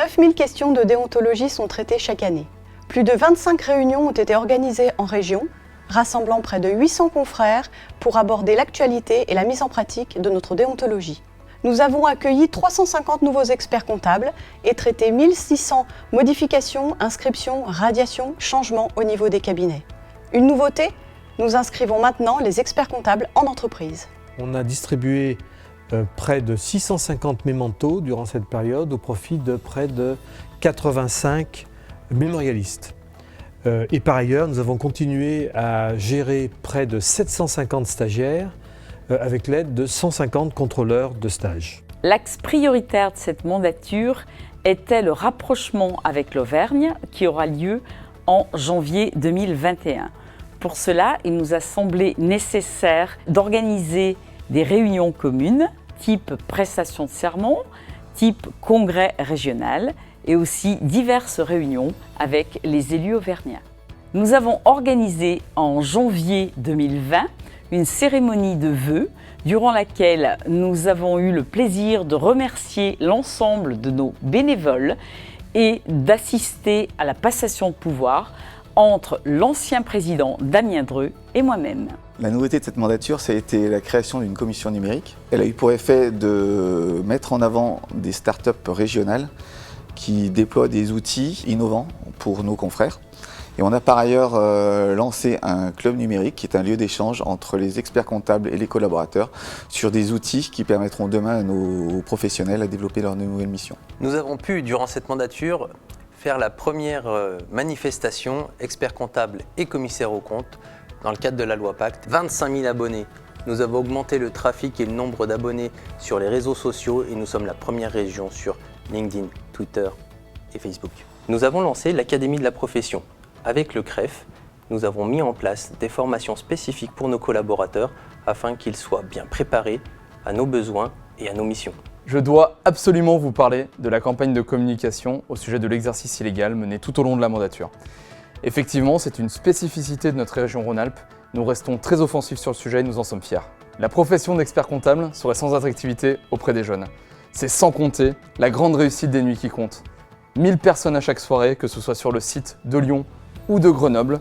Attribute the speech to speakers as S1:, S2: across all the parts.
S1: 9000 questions de déontologie sont traitées chaque année. Plus de 25 réunions ont été organisées en région, rassemblant près de 800 confrères pour aborder l'actualité et la mise en pratique de notre déontologie. Nous avons accueilli 350 nouveaux experts comptables et traité 1600 modifications, inscriptions, radiations, changements au niveau des cabinets. Une nouveauté, nous inscrivons maintenant les experts comptables en entreprise.
S2: On a distribué près de 650 mémentos durant cette période au profit de près de 85 mémorialistes. Et par ailleurs, nous avons continué à gérer près de 750 stagiaires avec l'aide de 150 contrôleurs de stage.
S3: L'axe prioritaire de cette mandature était le rapprochement avec l'Auvergne qui aura lieu en janvier 2021. Pour cela, il nous a semblé nécessaire d'organiser des réunions communes, type prestation de serment, type congrès régional et aussi diverses réunions avec les élus auvergnats. Nous avons organisé en janvier 2020 une cérémonie de vœux durant laquelle nous avons eu le plaisir de remercier l'ensemble de nos bénévoles et d'assister à la passation de pouvoir entre l'ancien président Damien Dreux et moi-même.
S4: La nouveauté de cette mandature, ça a été la création d'une commission numérique. Elle a eu pour effet de mettre en avant des startups régionales qui déploient des outils innovants pour nos confrères. Et on a par ailleurs lancé un club numérique qui est un lieu d'échange entre les experts comptables et les collaborateurs sur des outils qui permettront demain à nos professionnels à développer leurs nouvelles missions.
S5: Nous avons pu, durant cette mandature, faire la première manifestation experts comptables et commissaires aux comptes dans le cadre de la loi Pacte. 25 000 abonnés. Nous avons augmenté le trafic et le nombre d'abonnés sur les réseaux sociaux et nous sommes la première région sur LinkedIn, Twitter et Facebook. Nous avons lancé l'Académie de la profession. Avec le CREF, nous avons mis en place des formations spécifiques pour nos collaborateurs afin qu'ils soient bien préparés à nos besoins et à nos missions.
S6: Je dois absolument vous parler de la campagne de communication au sujet de l'exercice illégal menée tout au long de la mandature. Effectivement, c'est une spécificité de notre région Rhône-Alpes. Nous restons très offensifs sur le sujet et nous en sommes fiers. La profession d'expert comptable serait sans attractivité auprès des jeunes. C'est sans compter la grande réussite des nuits qui comptent. 1000 personnes à chaque soirée, que ce soit sur le site de Lyon ou de Grenoble,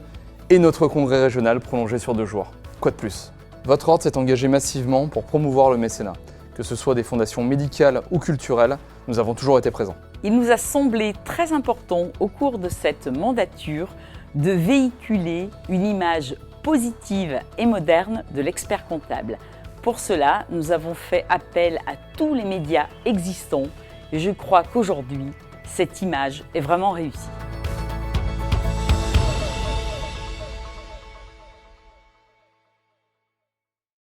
S6: et notre congrès régional prolongé sur 2 jours. Quoi de plus? Votre ordre s'est engagé massivement pour promouvoir le mécénat. Que ce soit des fondations médicales ou culturelles, nous avons toujours été présents.
S3: Il nous a semblé très important au cours de cette mandature de véhiculer une image positive et moderne de l'expert comptable. Pour cela, nous avons fait appel à tous les médias existants et je crois qu'aujourd'hui, cette image est vraiment réussie.